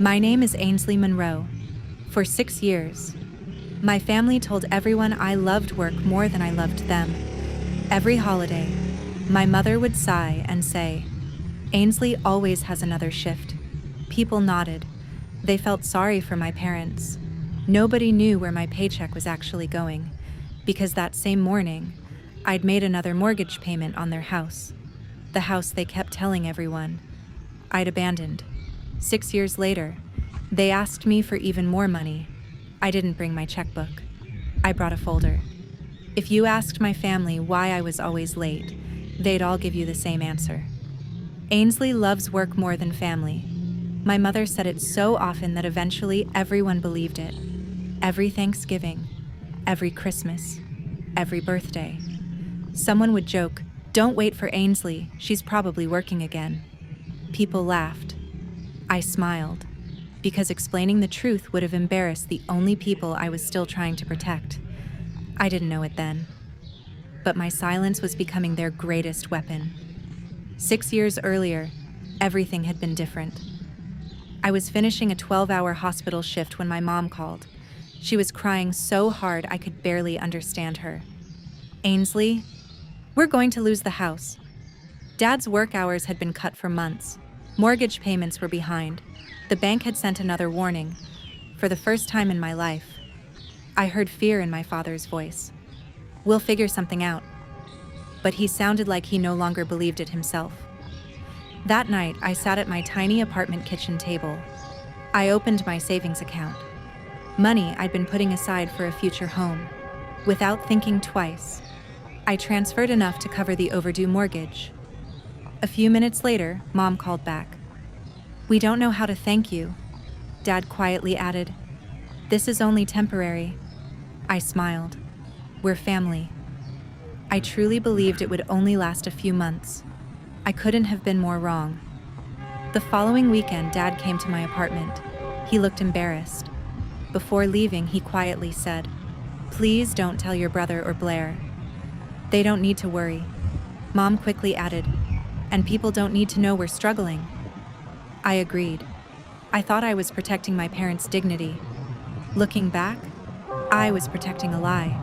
My name is Ainsley Monroe. For 6 years, my family told everyone I loved work more than I loved them. Every holiday, my mother would sigh and say, "Ainsley always has another shift." People nodded. They felt sorry for my parents. Nobody knew where my paycheck was actually going, because that same morning, I'd made another mortgage payment on their house. The house they kept telling everyone I'd abandoned. 6 years later, they asked me for even more money. I didn't bring my checkbook. I brought a folder. If you asked my family why I was always late, they'd all give you the same answer. Ainsley loves work more than family. My mother said it so often that eventually everyone believed it. Every Thanksgiving, every Christmas, every birthday. Someone would joke, "Don't wait for Ainsley, she's probably working again." People laughed. I smiled, because explaining the truth would have embarrassed the only people I was still trying to protect. I didn't know it then, but my silence was becoming their greatest weapon. 6 years earlier, everything had been different. I was finishing a 12-hour hospital shift when my mom called. She was crying so hard I could barely understand her. "Ainsley, we're going to lose the house." Dad's work hours had been cut for months. Mortgage payments were behind. The bank had sent another warning. For the first time in my life, I heard fear in my father's voice. "We'll figure something out." But he sounded like he no longer believed it himself. That night, I sat at my tiny apartment kitchen table. I opened my savings account. Money I'd been putting aside for a future home. Without thinking twice, I transferred enough to cover the overdue mortgage. A few minutes later, Mom called back. "We don't know how to thank you," Dad quietly added. "This is only temporary." I smiled. "We're family." I truly believed it would only last a few months. I couldn't have been more wrong. The following weekend, Dad came to my apartment. He looked embarrassed. Before leaving, he quietly said, "Please don't tell your brother or Blair. They don't need to worry." Mom quickly added, "And people don't need to know we're struggling." I agreed. I thought I was protecting my parents' dignity. Looking back, I was protecting a lie.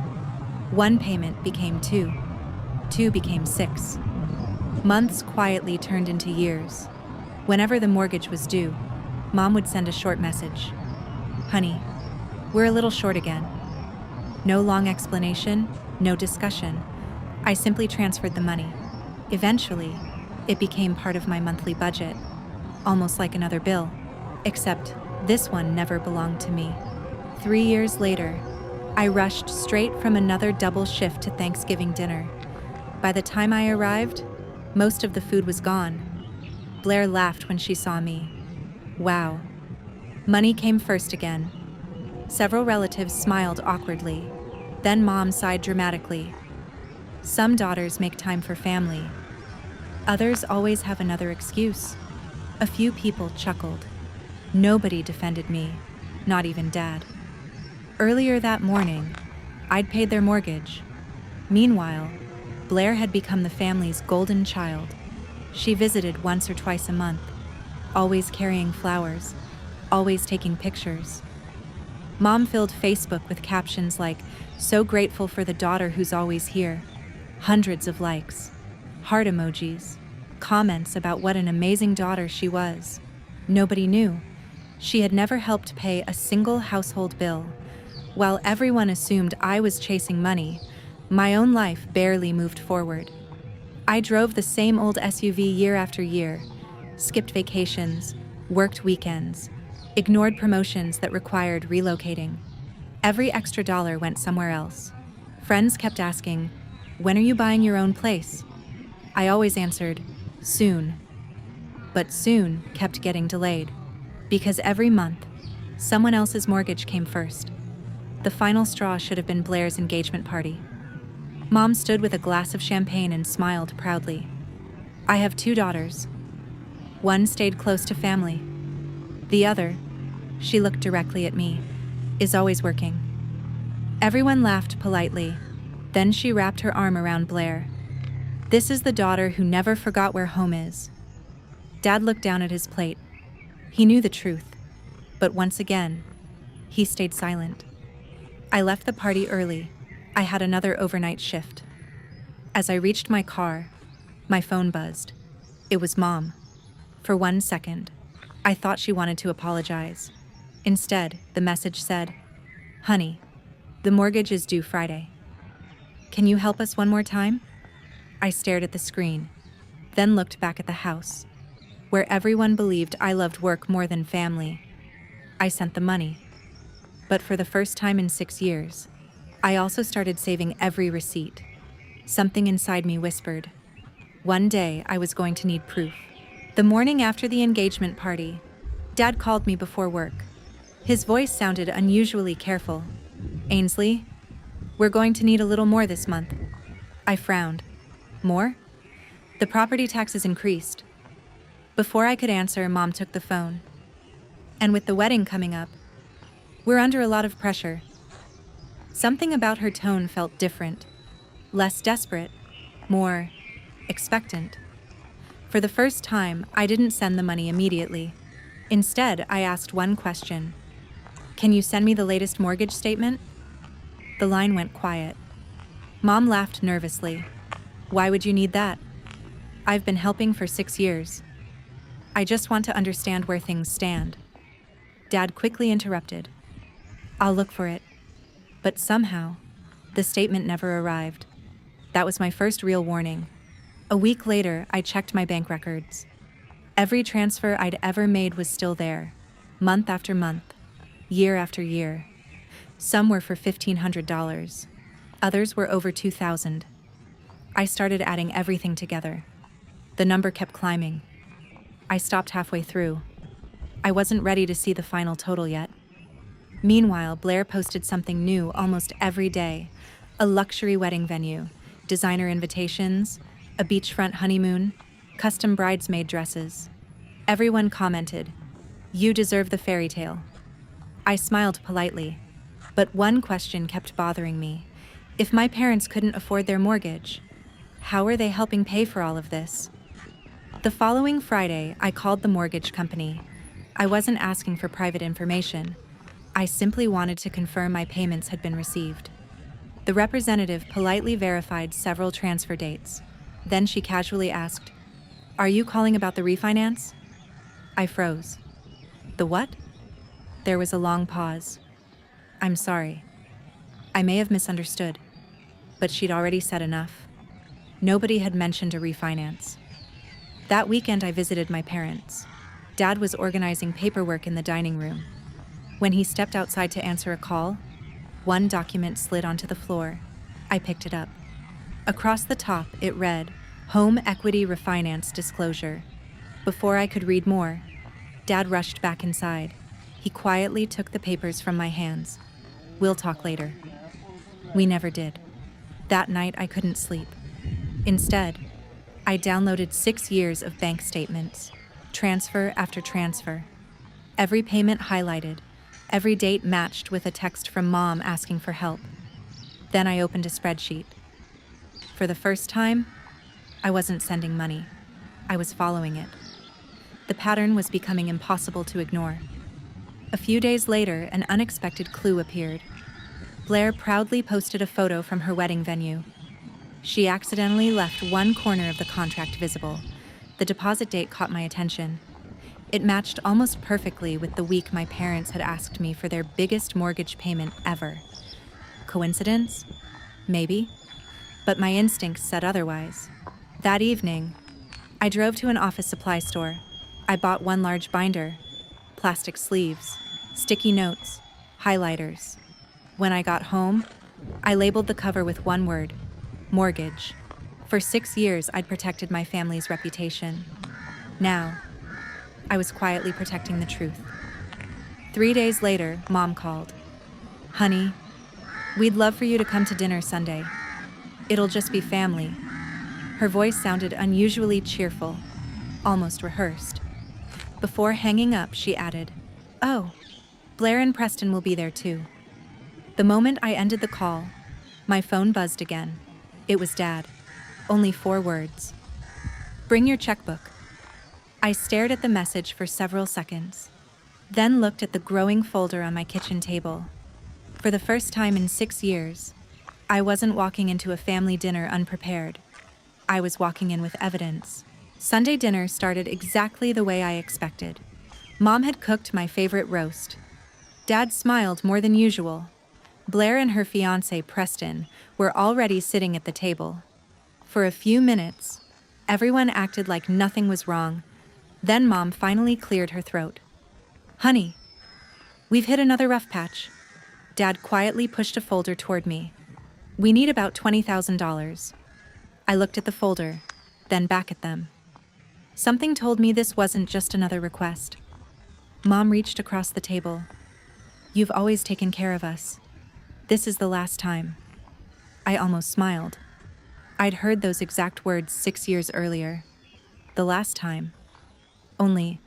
One payment became two. Two became 6. Months quietly turned into years. Whenever the mortgage was due, Mom would send a short message. "Honey, we're a little short again." No long explanation, no discussion. I simply transferred the money. Eventually, it became part of my monthly budget, almost like another bill, except this one never belonged to me. 3 years later, I rushed straight from another double shift to Thanksgiving dinner. By the time I arrived, most of the food was gone. Blair laughed when she saw me. Wow. Money came first again. Several relatives smiled awkwardly. Then Mom sighed dramatically. Some daughters make time for family. Others always have another excuse. A few people chuckled. Nobody defended me, not even Dad. Earlier that morning, I'd paid their mortgage. Meanwhile, Blair had become the family's golden child. She visited once or twice a month, always carrying flowers, always taking pictures. Mom filled Facebook with captions like, "So grateful for the daughter who's always here." Hundreds of likes, heart emojis, comments about what an amazing daughter she was. Nobody knew. She had never helped pay a single household bill. While everyone assumed I was chasing money, my own life barely moved forward. I drove the same old SUV year after year, skipped vacations, worked weekends, ignored promotions that required relocating. Every extra dollar went somewhere else. Friends kept asking, "When are you buying your own place?" I always answered, "Soon." But soon kept getting delayed, because every month, someone else's mortgage came first. The final straw should have been Blair's engagement party. Mom stood with a glass of champagne and smiled proudly. "I have 2 daughters. One stayed close to family. The other," she looked directly at me, "is always working." Everyone laughed politely. Then she wrapped her arm around Blair. "This is the daughter who never forgot where home is." Dad looked down at his plate. He knew the truth. But once again, he stayed silent. I left the party early. I had another overnight shift. As I reached my car, my phone buzzed. It was Mom. For 1 second, I thought she wanted to apologize. Instead, the message said, "Honey, the mortgage is due Friday. Can you help us one more time?" I stared at the screen, then looked back at the house, where everyone believed I loved work more than family. I sent the money. But for the first time in 6 years, I also started saving every receipt. Something inside me whispered, one day I was going to need proof. The morning after the engagement party, Dad called me before work. His voice sounded unusually careful. "Ainsley, we're going to need a little more this month." I frowned. More? The property taxes increased. Before I could answer, Mom took the phone. "And with the wedding coming up, we're under a lot of pressure." Something about her tone felt different. Less desperate, more expectant. For the first time, I didn't send the money immediately. Instead, I asked one question. "Can you send me the latest mortgage statement?" The line went quiet. Mom laughed nervously. "Why would you need that? I've been helping for 6 years. I just want to understand where things stand." Dad quickly interrupted. "I'll look for it." But somehow, the statement never arrived. That was my first real warning. A week later, I checked my bank records. Every transfer I'd ever made was still there, month after month, year after year. Some were for $1,500. Others were over $2,000. I started adding everything together. The number kept climbing. I stopped halfway through. I wasn't ready to see the final total yet. Meanwhile, Blair posted something new almost every day. A luxury wedding venue, designer invitations, a beachfront honeymoon, custom bridesmaid dresses. Everyone commented, "You deserve the fairy tale." I smiled politely, but one question kept bothering me. If my parents couldn't afford their mortgage, how were they helping pay for all of this? The following Friday, I called the mortgage company. I wasn't asking for private information. I simply wanted to confirm my payments had been received. The representative politely verified several transfer dates. Then she casually asked, "Are you calling about the refinance?" I froze. "The what?" There was a long pause. "I'm sorry. I may have misunderstood." But she'd already said enough. Nobody had mentioned a refinance. That weekend I visited my parents. Dad was organizing paperwork in the dining room. When he stepped outside to answer a call, one document slid onto the floor. I picked it up. Across the top, it read, "Home Equity Refinance Disclosure." Before I could read more, Dad rushed back inside. He quietly took the papers from my hands. "We'll talk later." We never did. That night, I couldn't sleep. Instead, I downloaded 6 years of bank statements, transfer after transfer. Every payment highlighted, every date matched with a text from Mom asking for help. Then I opened a spreadsheet. For the first time, I wasn't sending money. I was following it. The pattern was becoming impossible to ignore. A few days later, an unexpected clue appeared. Blair proudly posted a photo from her wedding venue. She accidentally left one corner of the contract visible. The deposit date caught my attention. It matched almost perfectly with the week my parents had asked me for their biggest mortgage payment ever. Coincidence? Maybe. But my instincts said otherwise. That evening, I drove to an office supply store. I bought one large binder, plastic sleeves, sticky notes, highlighters. When I got home, I labeled the cover with one word, mortgage. For 6 years, I'd protected my family's reputation. Now, I was quietly protecting the truth. 3 days later, Mom called. "Honey, we'd love for you to come to dinner Sunday. It'll just be family." Her voice sounded unusually cheerful, almost rehearsed. Before hanging up, she added, "Oh, Blair and Preston will be there too." The moment I ended the call, my phone buzzed again. It was Dad. Only 4 words. "Bring your checkbook." I stared at the message for several seconds. then looked at the growing folder on my kitchen table. For the first time in 6 years, I wasn't walking into a family dinner unprepared. I was walking in with evidence. Sunday dinner started exactly the way I expected. Mom had cooked my favorite roast. Dad smiled more than usual. Blair and her fiancé, Preston, were already sitting at the table. For a few minutes, everyone acted like nothing was wrong. Then Mom finally cleared her throat. "Honey, we've hit another rough patch." Dad quietly pushed a folder toward me. "We need about $20,000. I looked at the folder, then back at them. Something told me this wasn't just another request. Mom reached across the table. "You've always taken care of us. This is the last time." I almost smiled. I'd heard those exact words 6 years earlier. The last time. Only,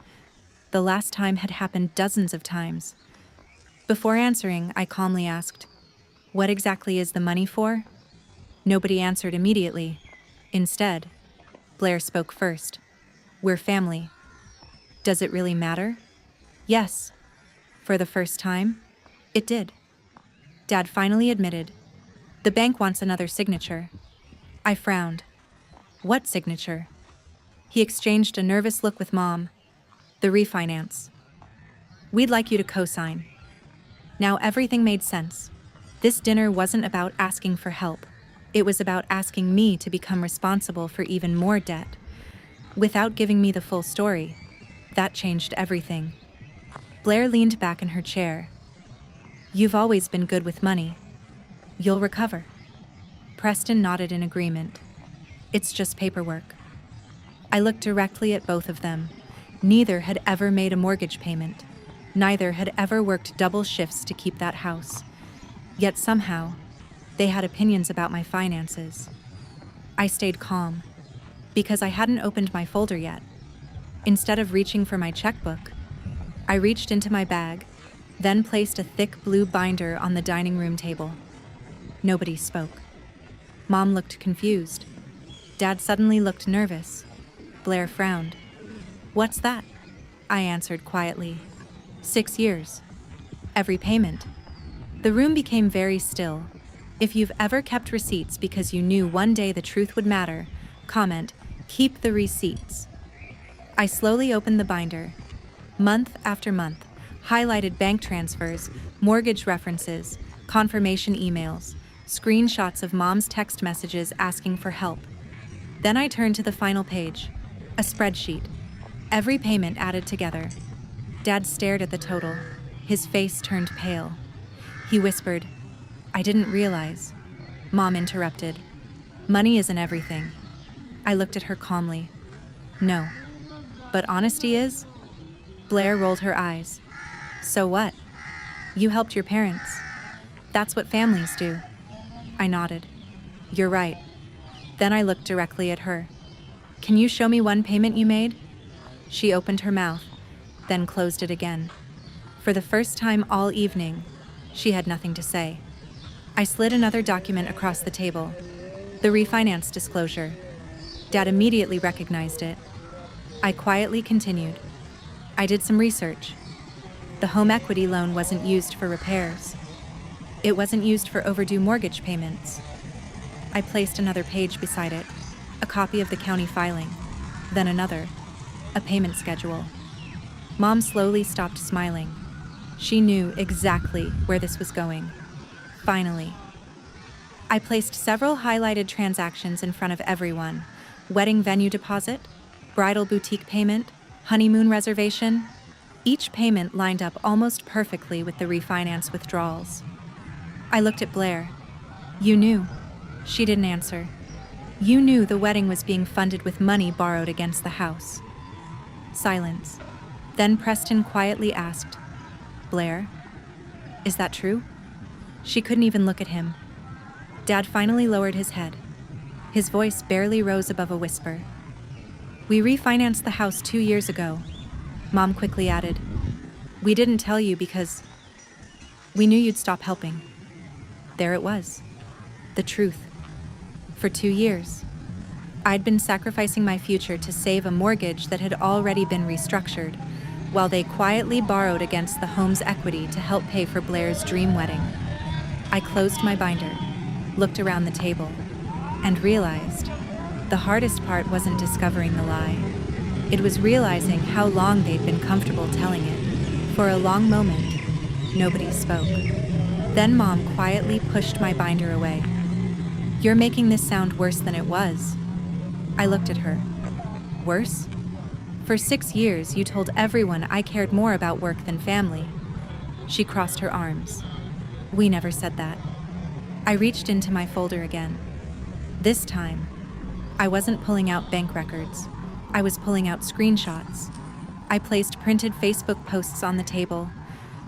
the last time had happened dozens of times. Before answering, I calmly asked, "What exactly is the money for?" Nobody answered immediately. Instead, Blair spoke first. "We're family." "Does it really matter?" Yes. For the first time, it did. Dad finally admitted, "The bank wants another signature." I frowned. "What signature?" He exchanged a nervous look with Mom. "The refinance. We'd like you to co-sign." Now everything made sense. This dinner wasn't about asking for help. It was about asking me to become responsible for even more debt. Without giving me the full story, that changed everything. Blair leaned back in her chair. "You've always been good with money. You'll recover." Preston nodded in agreement. "It's just paperwork." I looked directly at both of them. Neither had ever made a mortgage payment. Neither had ever worked double shifts to keep that house. Yet somehow, they had opinions about my finances. I stayed calm, because I hadn't opened my folder yet. Instead of reaching for my checkbook, I reached into my bag, then placed a thick blue binder on the dining room table. Nobody spoke. Mom looked confused. Dad suddenly looked nervous. Blair frowned. "What's that?" I answered quietly. 6 years. Every payment. The room became very still. If you've ever kept receipts because you knew one day the truth would matter, comment, "Keep the receipts." I slowly opened the binder. Month after month, highlighted bank transfers, mortgage references, confirmation emails, screenshots of Mom's text messages asking for help. Then I turned to the final page, a spreadsheet. Every payment added together. Dad stared at the total. His face turned pale. He whispered, "I didn't realize." Mom interrupted. "Money isn't everything." I looked at her calmly. "No. But honesty is?" Blair rolled her eyes. "So what? You helped your parents. That's what families do." I nodded. "You're right." Then I looked directly at her. "Can you show me one payment you made?" She opened her mouth, then closed it again. For the first time all evening, she had nothing to say. I slid another document across the table. The refinance disclosure. Dad immediately recognized it. I quietly continued. I did some research. The home equity loan wasn't used for repairs. It wasn't used for overdue mortgage payments. I placed another page beside it, a copy of the county filing, then another, a payment schedule. Mom slowly stopped smiling. She knew exactly where this was going. Finally. I placed several highlighted transactions in front of everyone. Wedding venue deposit, bridal boutique payment, honeymoon reservation. Each payment lined up almost perfectly with the refinance withdrawals. I looked at Blair. "You knew." She didn't answer. "You knew the wedding was being funded with money borrowed against the house." Silence. Then Preston quietly asked, "Blair, is that true?" She couldn't even look at him. Dad finally lowered his head. His voice barely rose above a whisper. "We refinanced the house 2 years ago," Mom quickly added. "We didn't tell you because we knew you'd stop helping." There it was. The truth. For 2 years, I'd been sacrificing my future to save a mortgage that had already been restructured. while they quietly borrowed against the home's equity to help pay for Blair's dream wedding. I closed my binder, looked around the table, and realized the hardest part wasn't discovering the lie. It was realizing how long they'd been comfortable telling it. For a long moment, nobody spoke. Then Mom quietly pushed my binder away. "You're making this sound worse than it was." I looked at her. "Worse? For 6 years, you told everyone I cared more about work than family." She crossed her arms. "We never said that." I reached into my folder again. This time, I wasn't pulling out bank records. I was pulling out screenshots. I placed printed Facebook posts on the table,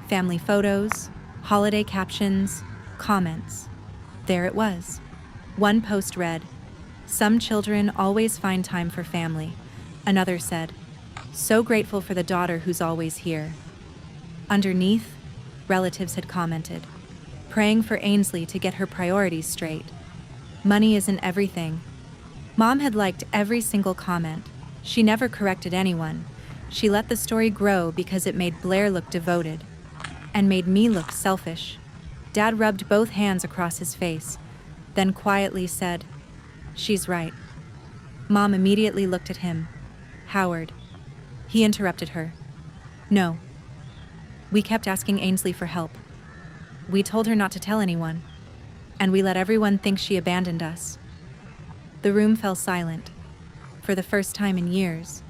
family photos, holiday captions, comments. There it was. One post read, "Some children always find time for family." Another said, "So grateful for the daughter who's always here." Underneath, relatives had commented, praying for Ainsley to get her priorities straight. Money isn't everything. Mom had liked every single comment. She never corrected anyone. She let the story grow because it made Blair look devoted and made me look selfish. Dad rubbed both hands across his face, then quietly said, "She's right." Mom immediately looked at him. "Howard." He interrupted her. "No. We kept asking Ainsley for help. We told her not to tell anyone, and we let everyone think she abandoned us." The room fell silent. For the first time in years,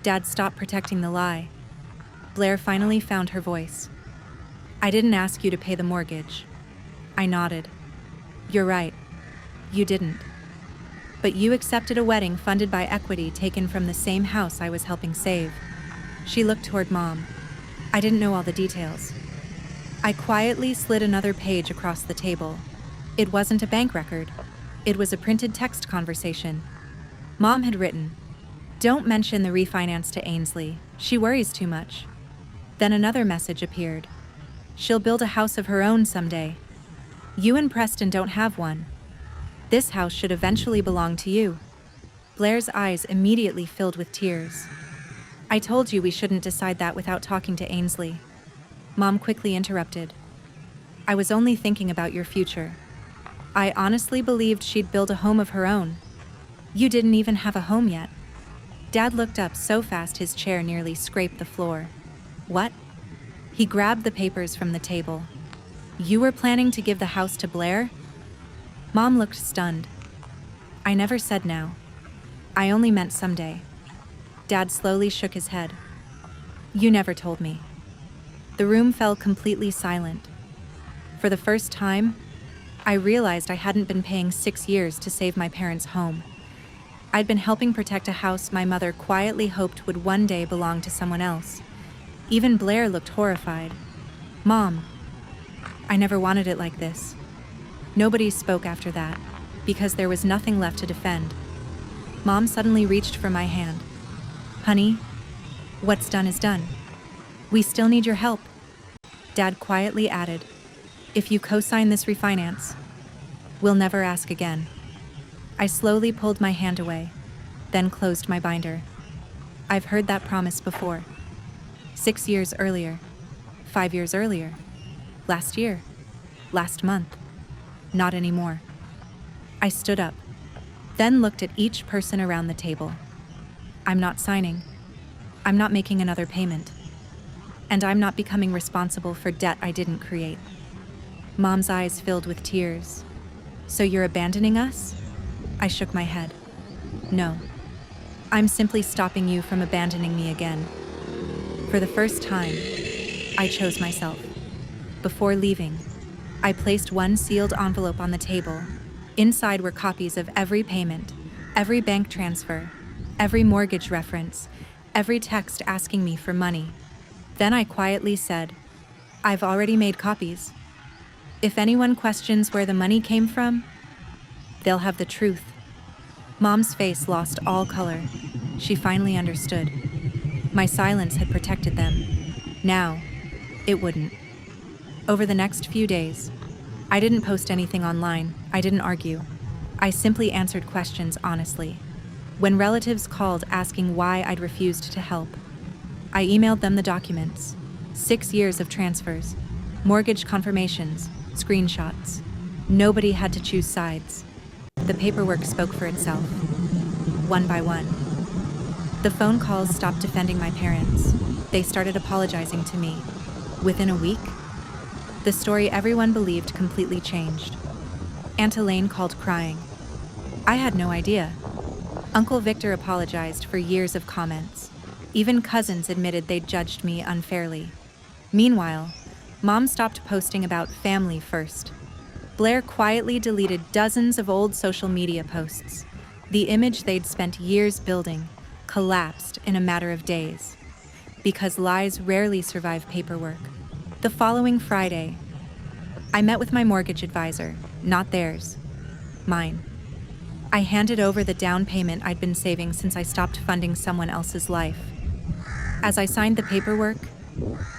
Dad stopped protecting the lie. Blair finally found her voice. "I didn't ask you to pay the mortgage." I nodded. "You're right. You didn't. But you accepted a wedding funded by equity taken from the same house I was helping save." She looked toward Mom. "I didn't know all the details." I quietly slid another page across the table. It wasn't a bank record. It was a printed text conversation. Mom had written, "Don't mention the refinance to Ainsley. She worries too much." Then another message appeared. "She'll build a house of her own someday. You and Preston don't have one. This house should eventually belong to you." Blair's eyes immediately filled with tears. "I told you we shouldn't decide that without talking to Ainsley." Mom quickly interrupted. "I was only thinking about your future. I honestly believed she'd build a home of her own. You didn't even have a home yet." Dad looked up so fast his chair nearly scraped the floor. "What?" He grabbed the papers from the table. "You were planning to give the house to Blair?" Mom looked stunned. "I never said now. I only meant someday." Dad slowly shook his head. "You never told me." The room fell completely silent. For the first time, I realized I hadn't been paying 6 years to save my parents' home. I'd been helping protect a house my mother quietly hoped would one day belong to someone else. Even Blair looked horrified. "Mom, I never wanted it like this." Nobody spoke after that, because there was nothing left to defend. Mom suddenly reached for my hand. "Honey, what's done is done. We still need your help." Dad quietly added, "If you co-sign this refinance, we'll never ask again." I slowly pulled my hand away, then closed my binder. I've heard that promise before. 6 years earlier, 5 years earlier, last year, last month. Not anymore. I stood up, then looked at each person around the table. I'm not signing. I'm not making another payment. And I'm not becoming responsible for debt I didn't create. Mom's eyes filled with tears. "So you're abandoning us?" I shook my head. "No. I'm simply stopping you from abandoning me again." For the first time, I chose myself. Before leaving, I placed one sealed envelope on the table. Inside were copies of every payment, every bank transfer, every mortgage reference, every text asking me for money. Then I quietly said, "I've already made copies. If anyone questions where the money came from, they'll have the truth." Mom's face lost all color. She finally understood. My silence had protected them. Now, it wouldn't. Over the next few days, I didn't post anything online. I didn't argue. I simply answered questions honestly. When relatives called asking why I'd refused to help, I emailed them the documents. 6 years of transfers, mortgage confirmations, screenshots. Nobody had to choose sides. The paperwork spoke for itself. One by one. The phone calls stopped defending my parents. They started apologizing to me. Within a week, the story everyone believed completely changed. Aunt Elaine called crying. I had no idea. Uncle Victor apologized for years of comments. Even cousins admitted they'd judged me unfairly. Meanwhile, Mom stopped posting about family first. Blair quietly deleted dozens of old social media posts. The image they'd spent years building collapsed in a matter of days. Because lies rarely survive paperwork. The following Friday, I met with my mortgage advisor, not theirs, mine. I handed over the down payment I'd been saving since I stopped funding someone else's life. As I signed the paperwork,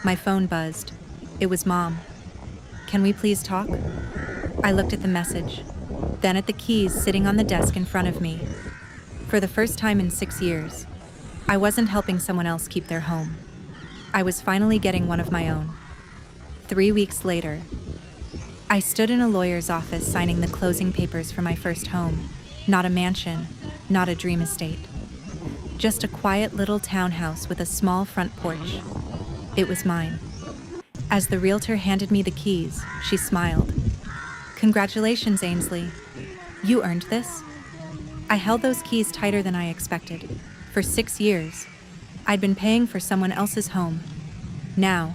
my phone buzzed. It was Mom. Can we please talk? I looked at the message, then at the keys sitting on the desk in front of me. For the first time in 6 years, I wasn't helping someone else keep their home. I was finally getting one of my own. 3 weeks later, I stood in a lawyer's office signing the closing papers for my first home. Not a mansion, not a dream estate. Just a quiet little townhouse with a small front porch. It was mine. As the realtor handed me the keys, she smiled. Congratulations, Ainsley. You earned this. I held those keys tighter than I expected. For 6 years, I'd been paying for someone else's home. Now,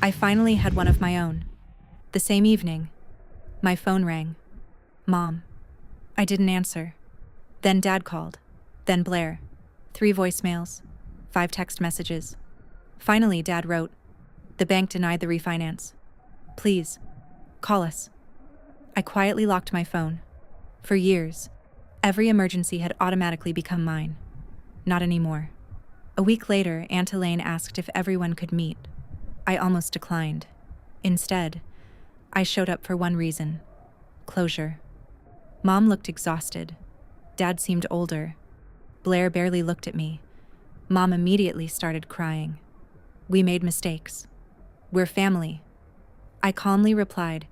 I finally had one of my own. The same evening, my phone rang. Mom. I didn't answer. Then Dad called. Then Blair. 3 voicemails. 5 text messages. Finally, Dad wrote, "The bank denied the refinance. Please, call us." I quietly locked my phone. For years, every emergency had automatically become mine. Not anymore. A week later, Aunt Elaine asked if everyone could meet. I almost declined. Instead, I showed up for one reason: closure. Mom looked exhausted. Dad seemed older. Blair barely looked at me. Mom immediately started crying. We made mistakes. We're family. I calmly replied,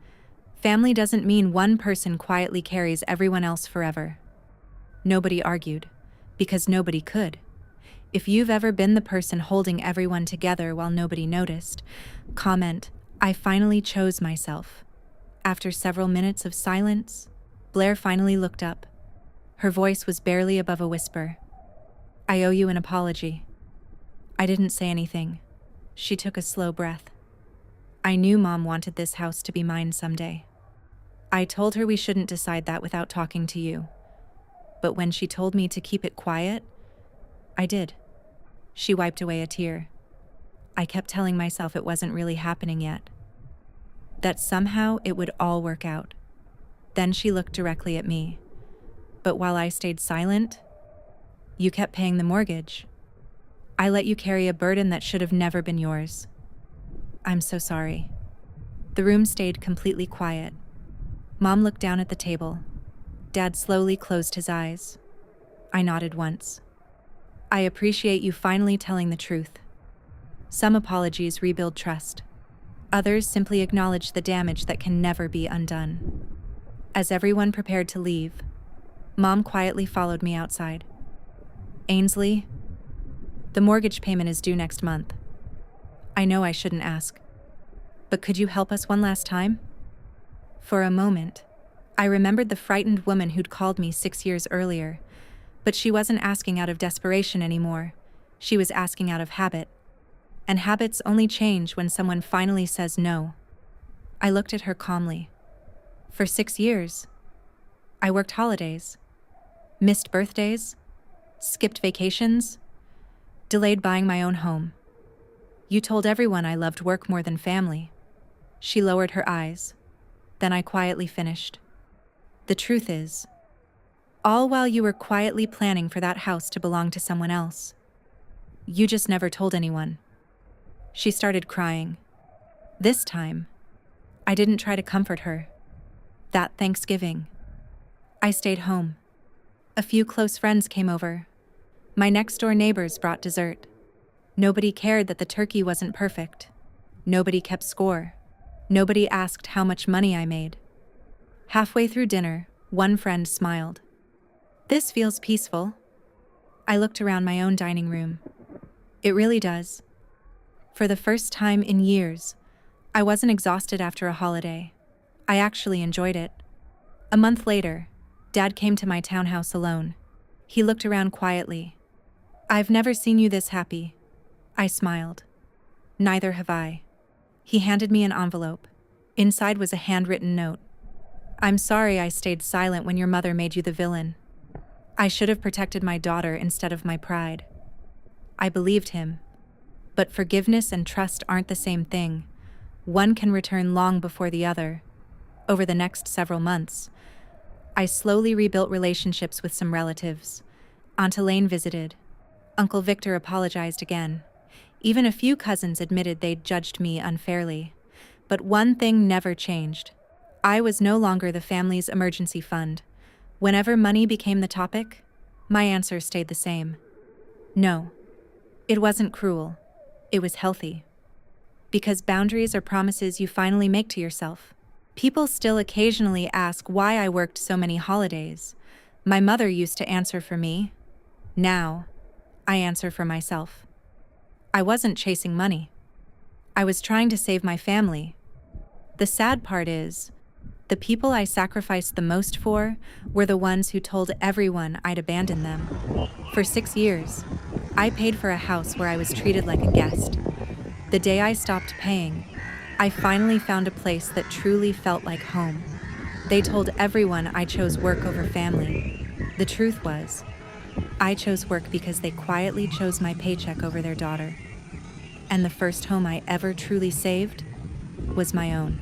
family doesn't mean one person quietly carries everyone else forever. Nobody argued, because nobody could. If you've ever been the person holding everyone together while nobody noticed, comment, I finally chose myself. After several minutes of silence, Blair finally looked up. Her voice was barely above a whisper. I owe you an apology. I didn't say anything. She took a slow breath. I knew Mom wanted this house to be mine someday. I told her we shouldn't decide that without talking to you. But when she told me to keep it quiet, I did. She wiped away a tear. I kept telling myself it wasn't really happening yet. That somehow it would all work out. Then she looked directly at me. But while I stayed silent, you kept paying the mortgage. I let you carry a burden that should have never been yours. I'm so sorry. The room stayed completely quiet. Mom looked down at the table. Dad slowly closed his eyes. I nodded once. I appreciate you finally telling the truth. Some apologies rebuild trust. Others simply acknowledge the damage that can never be undone. As everyone prepared to leave, Mom quietly followed me outside. Ainsley, the mortgage payment is due next month. I know I shouldn't ask, but could you help us one last time? For a moment, I remembered the frightened woman who'd called me 6 years earlier, but she wasn't asking out of desperation anymore. She was asking out of habit. And habits only change when someone finally says no. I looked at her calmly. For 6 years, I worked holidays, missed birthdays, skipped vacations, delayed buying my own home. You told everyone I loved work more than family. She lowered her eyes. Then I quietly finished. The truth is, all while you were quietly planning for that house to belong to someone else. You just never told anyone. She started crying. This time, I didn't try to comfort her. That Thanksgiving, I stayed home. A few close friends came over. My next-door neighbors brought dessert. Nobody cared that the turkey wasn't perfect. Nobody kept score. Nobody asked how much money I made. Halfway through dinner, one friend smiled. "This feels peaceful." I looked around my own dining room. It really does. For the first time in years, I wasn't exhausted after a holiday. I actually enjoyed it. A month later, Dad came to my townhouse alone. He looked around quietly. "I've never seen you this happy." I smiled. "Neither have I." He handed me an envelope. Inside was a handwritten note. "I'm sorry I stayed silent when your mother made you the villain. I should have protected my daughter instead of my pride." I believed him. But forgiveness and trust aren't the same thing. One can return long before the other. Over the next several months, I slowly rebuilt relationships with some relatives. Aunt Elaine visited. Uncle Victor apologized again. Even a few cousins admitted they'd judged me unfairly. But one thing never changed. I was no longer the family's emergency fund. Whenever money became the topic, my answer stayed the same. No. It wasn't cruel. It was healthy. Because boundaries are promises you finally make to yourself. People still occasionally ask why I worked so many holidays. My mother used to answer for me. Now, I answer for myself. I wasn't chasing money. I was trying to save my family. The sad part is, the people I sacrificed the most for were the ones who told everyone I'd abandoned them. For 6 years, I paid for a house where I was treated like a guest. The day I stopped paying, I finally found a place that truly felt like home. They told everyone I chose work over family. The truth was, I chose work because they quietly chose my paycheck over their daughter. And the first home I ever truly saved was my own.